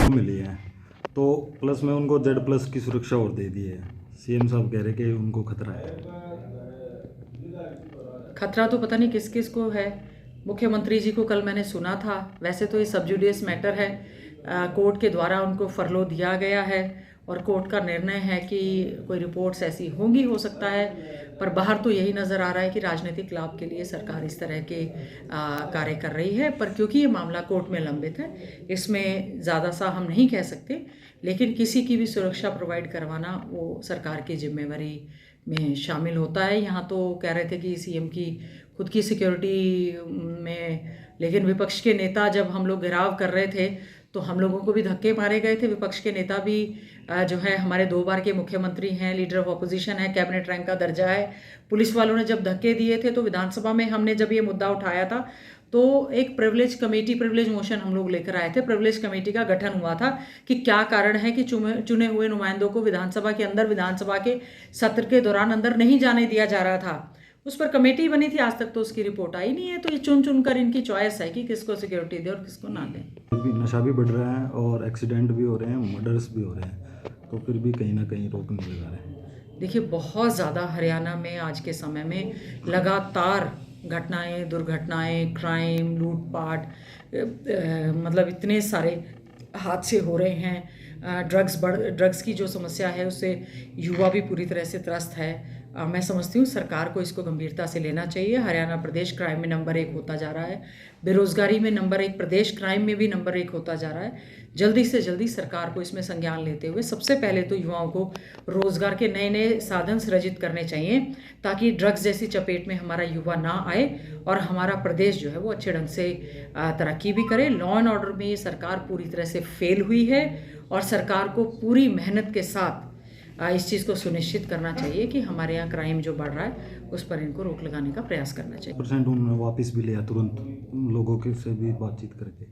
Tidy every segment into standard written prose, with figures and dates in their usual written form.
मिली है, तो प्लस में उनको Z+ की सुरक्षा और दे दी है। सीएम साहब कह रहे कि उनको खतरा है। खतरा तो पता नहीं किस किस को है। मुख्यमंत्री जी को कल मैंने सुना था, वैसे तो ये सब जुडियस मैटर है, कोर्ट के द्वारा उनको फरलो दिया गया है और कोर्ट का निर्णय है कि कोई रिपोर्ट्स ऐसी होंगी, हो सकता है, पर बाहर तो यही नज़र आ रहा है कि राजनीतिक लाभ के लिए सरकार इस तरह के कार्य कर रही है। पर क्योंकि ये मामला कोर्ट में लंबित है, इसमें ज़्यादा सा हम नहीं कह सकते, लेकिन किसी की भी सुरक्षा प्रोवाइड करवाना वो सरकार की जिम्मेवारी में शामिल होता है। यहाँ तो कह रहे थे कि सीएम की खुद की सिक्योरिटी में, लेकिन विपक्ष के नेता जब हम लोग घेराव कर रहे थे तो हम लोगों को भी धक्के मारे गए थे। विपक्ष के नेता भी जो है हमारे 2 बार के मुख्यमंत्री हैं, लीडर ऑफ ऑपोजिशन है, कैबिनेट रैंक का दर्जा है। पुलिस वालों ने जब धक्के दिए थे तो विधानसभा में हमने जब ये मुद्दा उठाया था तो एक प्रिविलेज मोशन हम लोग लेकर आए थे। प्रिविलेज कमेटी का गठन हुआ था कि क्या कारण है कि चुने हुए नुमाइंदों को विधानसभा के अंदर, विधानसभा के सत्र के दौरान अंदर नहीं जाने दिया जा रहा था। उस पर कमेटी बनी थी, आज तक तो उसकी रिपोर्ट आई नहीं है। तो ये चुन कर इनकी चॉइस है कि किसको सिक्योरिटी दे और किसको ना दे। भी नशा भी बढ़ रहा है और एक्सीडेंट भी हो रहे हैं, मर्डर्स भी हो रहे हैं, तो फिर भी कहीं ना कहीं रोक नहीं लगा रहे हैं। देखिए, बहुत ज़्यादा हरियाणा में आज के समय में लगातार घटनाएं, दुर्घटनाएं, क्राइम, लूटपाट, मतलब इतने सारे हादसे हो रहे हैं। ड्रग्स की जो समस्या है उससे युवा भी पूरी तरह से त्रस्त है। मैं समझती हूँ सरकार को इसको गंभीरता से लेना चाहिए। हरियाणा प्रदेश क्राइम में नंबर 1 होता जा रहा है, बेरोजगारी में नंबर 1, प्रदेश क्राइम में भी नंबर 1 होता जा रहा है। जल्दी से जल्दी सरकार को इसमें संज्ञान लेते हुए सबसे पहले तो युवाओं को रोजगार के नए नए साधन सृजित करने चाहिए, ताकि ड्रग्स जैसी चपेट में हमारा युवा ना आए और हमारा प्रदेश जो है वो अच्छे ढंग से तरक्की भी करे। लॉ एंड ऑर्डर में ये सरकार पूरी तरह से फेल हुई है और सरकार को पूरी मेहनत के साथ इस चीज़ को सुनिश्चित करना चाहिए कि हमारे यहाँ क्राइम जो बढ़ रहा है उस पर इनको रोक लगाने का प्रयास करना चाहिए। % उन्होंने वापस भी लिया तुरंत, लोगों के से भी बातचीत करके,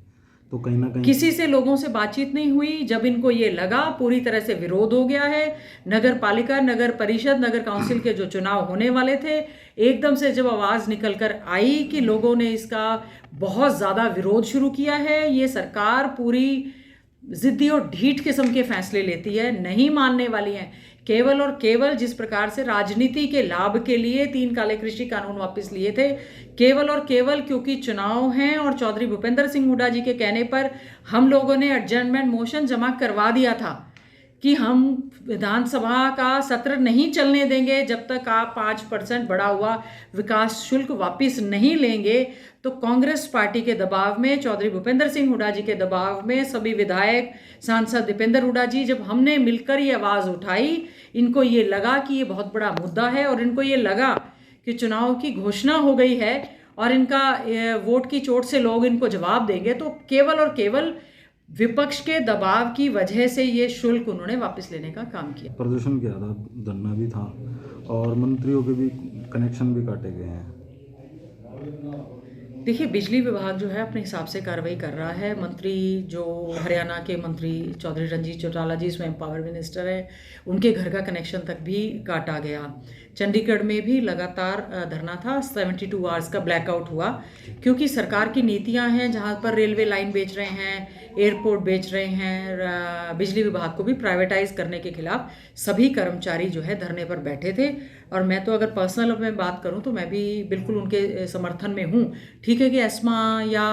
तो कहीं ना कहीं किसी से लोगों से बातचीत नहीं हुई। जब इनको ये लगा पूरी तरह से विरोध हो गया है, नगर पालिका, नगर परिषद, नगर काउंसिल के जो चुनाव होने वाले थे, एकदम से जब आवाज़ निकल कर आई कि लोगों ने इसका बहुत ज़्यादा विरोध शुरू किया है, ये सरकार पूरी जिद्दी और ढीठ किस्म के फैसले लेती है, नहीं मानने वाली है। केवल और केवल जिस प्रकार से राजनीति के लाभ के लिए 3 काले कृषि कानून वापस लिए थे, केवल और केवल क्योंकि चुनाव हैं और चौधरी भूपेंद्र सिंह हुड्डा जी के कहने पर हम लोगों ने एडजर्नमेंट मोशन जमा करवा दिया था कि हम विधानसभा का सत्र नहीं चलने देंगे जब तक आप 5% बढ़ा हुआ विकास शुल्क वापस नहीं लेंगे। तो कांग्रेस पार्टी के दबाव में, चौधरी भूपेंद्र सिंह हुड्डा जी के दबाव में, सभी विधायक, सांसद दीपेंद्र हुड्डा जी, जब हमने मिलकर ये आवाज़ उठाई, इनको ये लगा कि ये बहुत बड़ा मुद्दा है और इनको ये लगा कि चुनाव की घोषणा हो गई है और इनका वोट की चोट से लोग इनको जवाब देंगे, तो केवल और केवल विपक्ष के दबाव की वजह से ये शुल्क उन्होंने वापस लेने का काम किया। प्रदर्शन किया था, धरना भी था और मंत्रियों के भी कनेक्शन भी काटे गए हैं। देखिए, बिजली विभाग जो है अपने हिसाब से कार्रवाई कर रहा है। मंत्री जो हरियाणा के मंत्री चौधरी रणजीत चौटाला जी स्वयं पावर मिनिस्टर है, उनके घर का कनेक्शन तक भी काटा गया। चंडीगढ़ में भी लगातार धरना था, 72 आवर्स का ब्लैकआउट हुआ, क्योंकि सरकार की नीतियां हैं जहां पर रेलवे लाइन बेच रहे हैं, एयरपोर्ट बेच रहे हैं, बिजली विभाग को भी प्राइवेटाइज करने के खिलाफ सभी कर्मचारी जो है धरने पर बैठे थे। और मैं तो अगर पर्सनल में बात करूं तो मैं भी बिल्कुल उनके समर्थन में हूं। ठीक है कि एस्मा या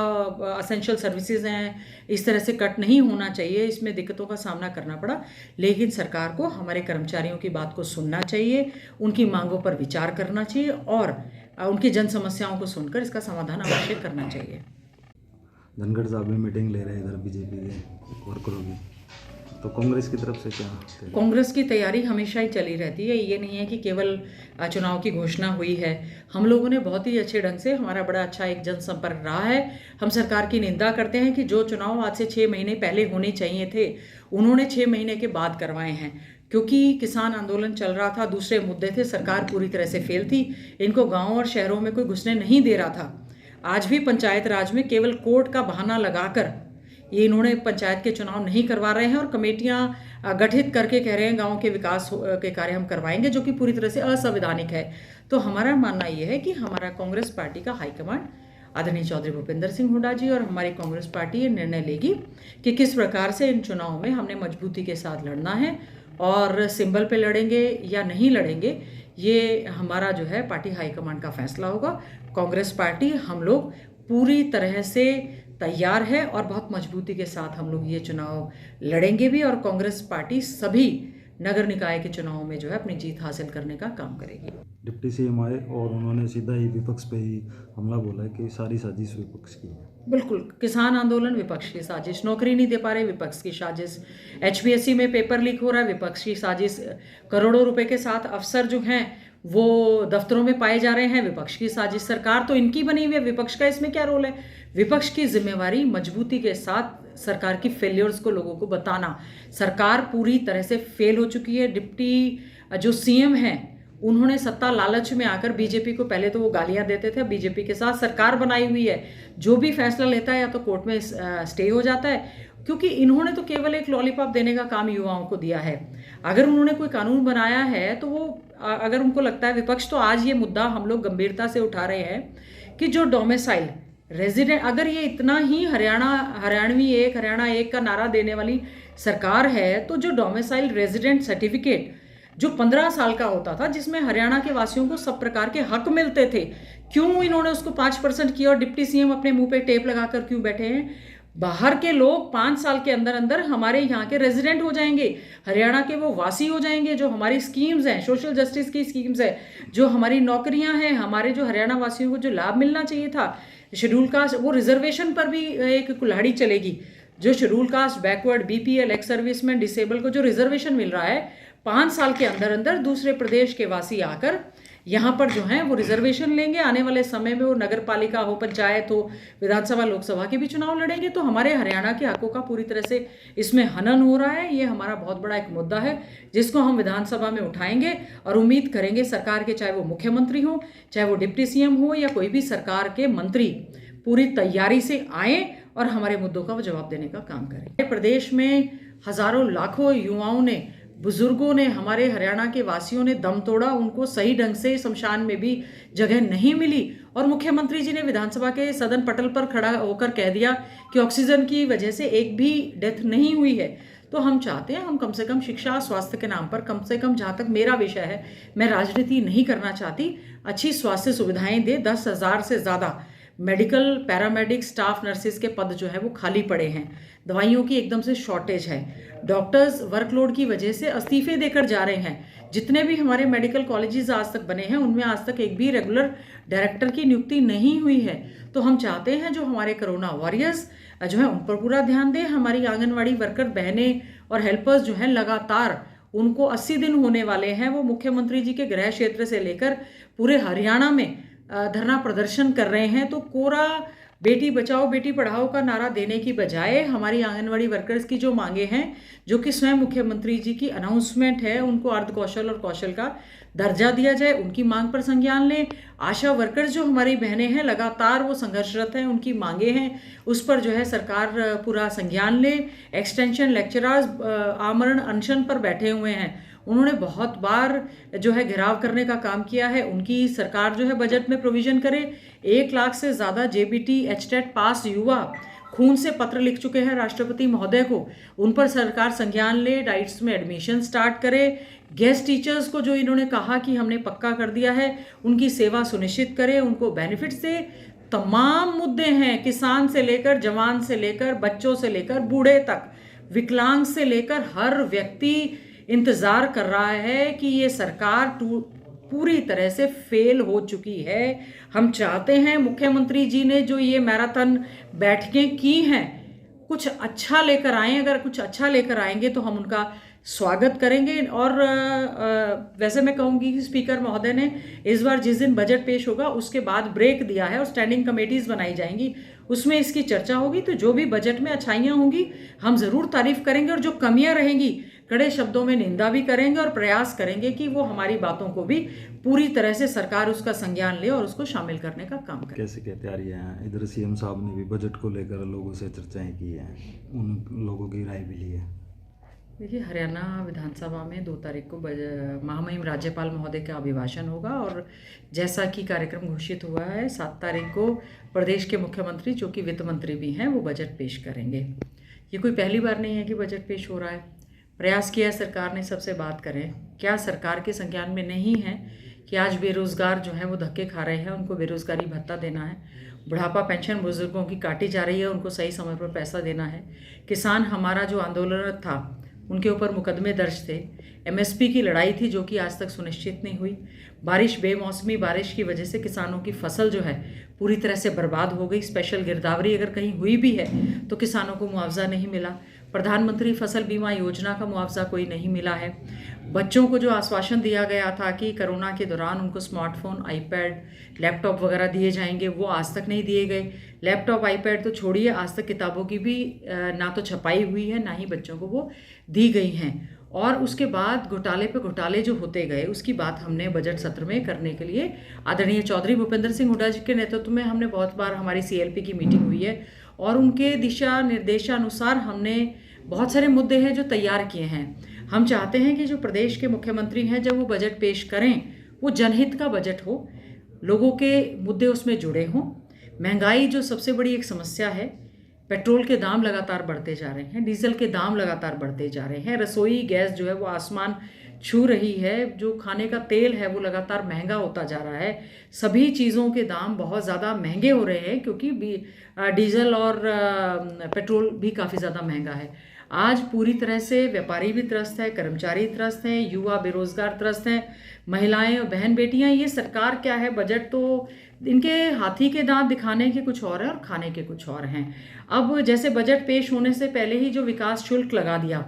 असेंशियल सर्विसेज हैं, इस तरह से कट नहीं होना चाहिए, इसमें दिक्कतों का सामना करना पड़ा, लेकिन सरकार को हमारे कर्मचारियों की बात को सुनना चाहिए, उनकी मांगों पर विचार करना चाहिए और उनकी जन समस्याओं को सुनकर इसका समाधान अवश्य करना चाहिए। धनखड़ साहब भी मीटिंग ले रहे हैं इधर बीजेपी के वर्करों की, तो कांग्रेस की तरफ से क्या? कांग्रेस की तैयारी हमेशा ही चली रहती है, ये नहीं है कि केवल चुनाव की घोषणा हुई है। हम लोगों ने बहुत ही अच्छे ढंग से, हमारा बड़ा अच्छा एक जनसंपर्क रहा है। हम सरकार की निंदा करते हैं कि जो चुनाव आज से 6 महीने पहले होने चाहिए थे, उन्होंने 6 महीने के बाद करवाए हैं, क्योंकि किसान आंदोलन चल रहा था, दूसरे मुद्दे थे, सरकार पूरी तरह से फेल थी, इनको गाँव और शहरों में कोई घुसने नहीं दे रहा था। आज भी पंचायत राज में केवल कोर्ट का बहाना लगाकर ये इन्होंने पंचायत के चुनाव नहीं करवा रहे हैं और कमेटियां गठित करके कह रहे हैं गांव के विकास के कार्य हम करवाएंगे, जो कि पूरी तरह से असंवैधानिक है। तो हमारा मानना ये है कि हमारा कांग्रेस पार्टी का हाईकमांड आदरणीय चौधरी भूपेंद्र सिंह हुड्डा जी और हमारी कांग्रेस पार्टी ये निर्णय लेगी कि किस प्रकार से इन चुनाव में हमने मजबूती के साथ लड़ना है और सिंबल पे लड़ेंगे या नहीं लड़ेंगे, ये हमारा जो है पार्टी हाईकमांड का फैसला होगा। कांग्रेस पार्टी हम लोग पूरी तरह से तैयार है और बहुत मजबूती के साथ हम लोग ये चुनाव लड़ेंगे भी, और कांग्रेस पार्टी सभी नगर निकाय के चुनाव में जो है अपनी जीत हासिल करने का काम करेगी। डिप्टी सीएम आए और उन्होंने सीधा ही विपक्ष पे ही हमला बोला है कि सारी साजिश विपक्ष की है। बिल्कुल, किसान आंदोलन विपक्ष की साजिश, नौकरी नहीं दे पा रहे विपक्ष की साजिश, HPSC में पेपर लीक हो रहा है विपक्ष की साजिश, करोड़ों रुपए के साथ अफसर जो हैं वो दफ्तरों में पाए जा रहे हैं विपक्ष की साजिश। सरकार तो इनकी बनी हुई है, विपक्ष का इसमें क्या रोल है? विपक्ष की जिम्मेवारी मजबूती के साथ सरकार की फेलियर्स को लोगों को बताना। सरकार पूरी तरह से फेल हो चुकी है। डिप्टी जो CM हैं उन्होंने सत्ता लालच में आकर बीजेपी को, पहले तो वो गालियां देते थे, बीजेपी के साथ सरकार बनाई हुई है, जो भी फैसला लेता है या तो कोर्ट में स्टे हो जाता है, क्योंकि इन्होंने तो केवल एक लॉलीपॉप देने का काम युवाओं को दिया है। अगर उन्होंने कोई कानून बनाया है तो वो, अगर उनको लगता है, विपक्ष तो आज ये मुद्दा हम लोग गंभीरता से उठा रहे हैं कि जो डोमिसाइल रेजिडेंट, अगर ये इतना ही हरियाणा एक का नारा देने वाली सरकार है, तो जो डोमिसाइल रेजिडेंट सर्टिफिकेट जो 15 साल का होता था, जिसमें हरियाणा के वासियों को सब प्रकार के हक मिलते थे, क्यों इन्होंने उसको 5% किया और डिप्टी CM अपने मुंह पे टेप लगाकर क्यों बैठे हैं? बाहर के लोग 5 साल के अंदर अंदर हमारे यहाँ के रेजिडेंट हो जाएंगे, हरियाणा के वो वासी हो जाएंगे। जो हमारी स्कीम्स हैं, सोशल जस्टिस की स्कीम्स है, जो हमारी नौकरियां हैं, हमारे जो हरियाणा वासियों को जो लाभ मिलना चाहिए था, शेड्यूल कास्ट, वो रिजर्वेशन पर भी एक कुल्हाड़ी चलेगी। जो schedule caste, backward, BPL, ex serviceman, disable को जो रिजर्वेशन मिल रहा है, 5 साल के अंदर अंदर दूसरे प्रदेश के वासी आकर यहाँ पर जो है वो रिजर्वेशन लेंगे। आने वाले समय में वो नगर पालिका हो, पंचायत हो, विधानसभा, लोकसभा के भी चुनाव लड़ेंगे। तो हमारे हरियाणा के हकों का पूरी तरह से इसमें हनन हो रहा है। ये हमारा बहुत बड़ा एक मुद्दा है जिसको हम विधानसभा में उठाएंगे और उम्मीद करेंगे सरकार के, चाहे वो मुख्यमंत्री हो, चाहे वो डिप्टी CM हो, या कोई भी सरकार के मंत्री पूरी तैयारी से आए और हमारे मुद्दों का वो जवाब देने का काम करें। प्रदेश में हजारों लाखों युवाओं ने, बुजुर्गों ने, हमारे हरियाणा के वासियों ने दम तोड़ा, उनको सही ढंग से शमशान में भी जगह नहीं मिली, और मुख्यमंत्री जी ने विधानसभा के सदन पटल पर खड़ा होकर कह दिया कि ऑक्सीजन की वजह से एक भी डेथ नहीं हुई है। तो हम चाहते हैं, हम कम से कम शिक्षा, स्वास्थ्य के नाम पर, कम से कम जहाँ तक मेरा विषय है, मैं राजनीति नहीं करना चाहती, अच्छी स्वास्थ्य सुविधाएं दे। 10,000 से ज़्यादा मेडिकल, पैरामेडिक, स्टाफ नर्सिस के पद जो है वो खाली पड़े हैं। दवाइयों की एकदम से शॉर्टेज है। डॉक्टर्स वर्कलोड की वजह से इस्तीफे देकर जा रहे हैं। जितने भी हमारे मेडिकल कॉलेजेस आज तक बने हैं उनमें आज तक एक भी रेगुलर डायरेक्टर की नियुक्ति नहीं हुई है। तो हम चाहते हैं जो हमारे कोरोना वॉरियर्स जो है उन पर पूरा ध्यान दें। हमारी आंगनवाड़ी वर्कर बहनें और हेल्पर्स जो हैं लगातार, उनको 80 दिन होने वाले हैं, वो मुख्यमंत्री जी के गृह क्षेत्र से लेकर पूरे हरियाणा में धरना प्रदर्शन कर रहे हैं। तो कोरा बेटी बचाओ बेटी पढ़ाओ का नारा देने की बजाय हमारी आंगनवाड़ी वर्कर्स की जो मांगे हैं, जो कि स्वयं मुख्यमंत्री जी की अनाउंसमेंट है, उनको अर्ध कौशल और कौशल का दर्जा दिया जाए, उनकी मांग पर संज्ञान लें। आशा वर्कर्स जो हमारी बहनें हैं लगातार वो संघर्षरत हैं, उनकी मांगे हैं, उस पर जो है सरकार पूरा संज्ञान ले। एक्सटेंशन लेक्चरर्स आमरण अनशन पर बैठे हुए हैं, उन्होंने बहुत बार जो है घेराव करने का काम किया है, उनकी सरकार जो है बजट में प्रोविजन करे। 1 लाख से ज़्यादा JBT HTET पास युवा खून से पत्र लिख चुके हैं राष्ट्रपति महोदय को, उन पर सरकार संज्ञान ले, डाइट्स में एडमिशन स्टार्ट करे। गेस्ट टीचर्स को जो इन्होंने कहा कि हमने पक्का कर दिया है, उनकी सेवा सुनिश्चित करे, उनको बेनिफिट्स दे। तमाम मुद्दे हैं, किसान से लेकर, जवान से लेकर, बच्चों से लेकर, बूढ़े तक, विकलांग से लेकर हर व्यक्ति इंतज़ार कर रहा है कि ये सरकार पूरी तरह से फेल हो चुकी है। हम चाहते हैं मुख्यमंत्री जी ने जो ये मैराथन बैठकें की हैं, कुछ अच्छा लेकर आएँ। अगर कुछ अच्छा लेकर आएंगे तो हम उनका स्वागत करेंगे। और वैसे मैं कहूँगी कि स्पीकर महोदय ने इस बार जिस दिन बजट पेश होगा उसके बाद ब्रेक दिया है और स्टैंडिंग कमेटीज़ बनाई जाएंगी, उसमें इसकी चर्चा होगी। तो जो भी बजट में अच्छाइयाँ होंगी हम ज़रूर तारीफ करेंगे, और जो कमियाँ रहेंगी कड़े शब्दों में निंदा भी करेंगे और प्रयास करेंगे कि वो हमारी बातों को भी पूरी तरह से सरकार उसका संज्ञान ले और उसको शामिल करने का काम करे। कैसे क्या तैयारियां हैं? इधर CM साहब ने भी बजट को लेकर लोगों से चर्चाएं की हैं, उन लोगों की राय भी ली है। देखिए, हरियाणा विधानसभा में 2 तारीख को महामहिम राज्यपाल महोदय का अभिभाषण होगा और जैसा कि कार्यक्रम घोषित हुआ है 7 तारीख को प्रदेश के मुख्यमंत्री, जो कि वित्त मंत्री भी हैं, वो बजट पेश करेंगे। ये कोई पहली बार नहीं है कि बजट पेश हो रहा है। प्रयास किया सरकार ने सबसे बात करें। क्या सरकार के संज्ञान में नहीं है कि आज बेरोज़गार जो हैं वो धक्के खा रहे हैं, उनको बेरोज़गारी भत्ता देना है, बुढ़ापा पेंशन बुजुर्गों की काटी जा रही है, उनको सही समय पर पैसा देना है। किसान हमारा जो आंदोलन था उनके ऊपर मुकदमे दर्ज थे। एमएसपी की लड़ाई थी जो कि आज तक सुनिश्चित नहीं हुई। बेमौसमी बारिश की वजह से किसानों की फसल जो है पूरी तरह से बर्बाद हो गई। स्पेशल गिरदावरी अगर कहीं हुई भी है तो किसानों को मुआवजा नहीं मिला। प्रधानमंत्री फसल बीमा योजना का मुआवजा कोई नहीं मिला है। बच्चों को जो आश्वासन दिया गया था कि कोरोना के दौरान उनको स्मार्टफोन, आईपैड, लैपटॉप वगैरह दिए जाएंगे, वो आज तक नहीं दिए गए। लैपटॉप, आईपैड तो छोड़िए, आज तक किताबों की भी ना तो छपाई हुई है, ना ही बच्चों को वो दी गई हैं। और उसके बाद घोटाले पे घोटाले जो होते गए, उसकी बात हमने बजट सत्र में करने के लिए आदरणीय चौधरी भूपेंद्र सिंह हुड्डा जी के नेतृत्व में हमने बहुत बार हमारी CLP की मीटिंग हुई है और उनके दिशा निर्देशानुसार हमने बहुत सारे मुद्दे हैं जो तैयार किए हैं। हम चाहते हैं कि जो प्रदेश के मुख्यमंत्री हैं, जब वो बजट पेश करें, वो जनहित का बजट हो, लोगों के मुद्दे उसमें जुड़े हों। महंगाई जो सबसे बड़ी एक समस्या है, पेट्रोल के दाम लगातार बढ़ते जा रहे हैं, डीजल के दाम लगातार बढ़ते जा रहे हैं, रसोई गैस जो है वो आसमान छू रही है, जो खाने का तेल है वो लगातार महंगा होता जा रहा है। सभी चीज़ों के दाम बहुत ज़्यादा महंगे हो रहे हैं क्योंकि डीजल और पेट्रोल भी काफ़ी ज़्यादा महंगा है। आज पूरी तरह से व्यापारी भी त्रस्त है, कर्मचारी त्रस्त हैं, युवा बेरोजगार त्रस्त हैं, महिलाएं और बहन बेटियां। ये सरकार क्या है, बजट तो इनके हाथी के दांत दिखाने के कुछ और है और खाने के कुछ और हैं। अब जैसे बजट पेश होने से पहले ही जो विकास शुल्क लगा दिया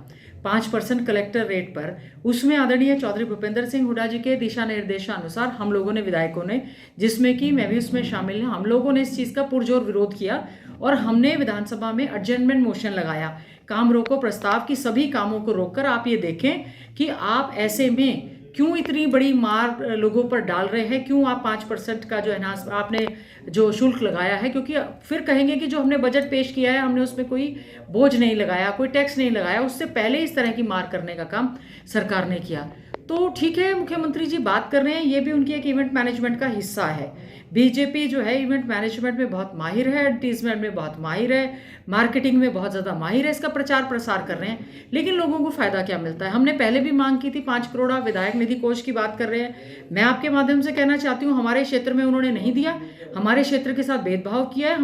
5% कलेक्टर रेट पर, उसमें आदरणीय चौधरी भूपेंद्र सिंह हुड्डा जी के दिशा निर्देशानुसार हम लोगों ने, विधायकों ने, जिसमें कि मैं भी उसमें शामिल हूँ, हम लोगों ने इस चीज़ का पुरजोर विरोध किया और हमने विधानसभा में एडजर्नमेंट मोशन लगाया, काम रोको प्रस्ताव की सभी कामों को रोककर आप ये देखें कि आप ऐसे में क्यों इतनी बड़ी मार लोगों पर डाल रहे हैं, क्यों आप 5% का जो एनहांस आपने जो शुल्क लगाया है, क्योंकि फिर कहेंगे कि जो हमने बजट पेश किया है हमने उसमें कोई बोझ नहीं लगाया, कोई टैक्स नहीं लगाया। उससे पहले इस तरह की मार करने का काम सरकार ने किया। तो ठीक है, मुख्यमंत्री जी बात कर रहे हैं, ये भी उनकी एक इवेंट मैनेजमेंट का हिस्सा है। बीजेपी जो है इवेंट मैनेजमेंट में बहुत माहिर है, एडवर्टीजमेंट में बहुत माहिर है, मार्केटिंग में बहुत ज़्यादा माहिर है, इसका प्रचार प्रसार कर रहे हैं, लेकिन लोगों को फ़ायदा क्या मिलता है? हमने पहले भी मांग की थी 5 करोड़, विधायक निधि कोष की बात कर रहे हैं। मैं आपके माध्यम से कहना चाहती हूँ, हमारे क्षेत्र में उन्होंने नहीं दिया, हमारे क्षेत्र के साथ भेदभाव किया है।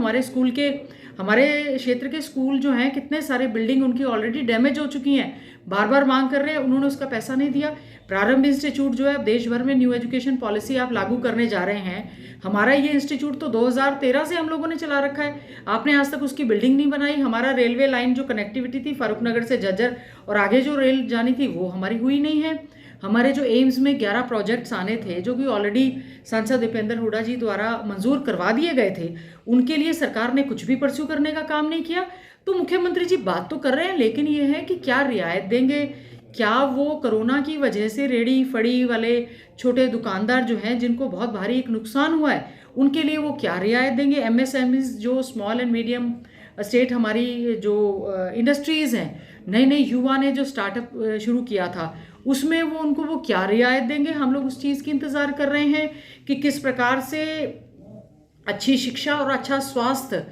हमारे क्षेत्र के स्कूल जो हैं, कितने सारे बिल्डिंग उनकी ऑलरेडी डैमेज हो चुकी हैं, बार बार मांग कर रहे हैं, उन्होंने उसका पैसा नहीं दिया। प्रारंभ इंस्टीट्यूट जो है, अब देश भर में न्यू एजुकेशन पॉलिसी आप लागू करने जा रहे हैं, हमारा ये इंस्टीट्यूट तो 2013 से हम लोगों ने चला रखा है, आपने आज तक उसकी बिल्डिंग नहीं बनाई। हमारा रेलवे लाइन जो कनेक्टिविटी थी फारूकनगर से झज्जर और आगे जो रेल जानी थी वो हमारी हुई नहीं है। हमारे जो एम्स में 11 प्रोजेक्ट्स आने थे, जो कि ऑलरेडी सांसद दीपेंद्र हुड्डा जी द्वारा मंजूर करवा दिए गए थे, उनके लिए सरकार ने कुछ भी परस्यू करने का काम नहीं किया। तो मुख्यमंत्री जी बात तो कर रहे हैं, लेकिन ये है कि क्या रियायत देंगे, क्या वो कोरोना की वजह से रेडी फड़ी वाले छोटे दुकानदार जो हैं, जिनको बहुत भारी एक नुकसान हुआ है, उनके लिए वो क्या रियायत देंगे? MSMEs जो स्मॉल एंड मीडियम स्टेट हमारी जो इंडस्ट्रीज़ हैं, नए नए युवा ने जो स्टार्टअप शुरू किया था, उसमें उनको वो क्या रियायत देंगे? हम लोग उस चीज़ की इंतज़ार कर रहे हैं कि किस प्रकार से अच्छी शिक्षा और अच्छा स्वास्थ्य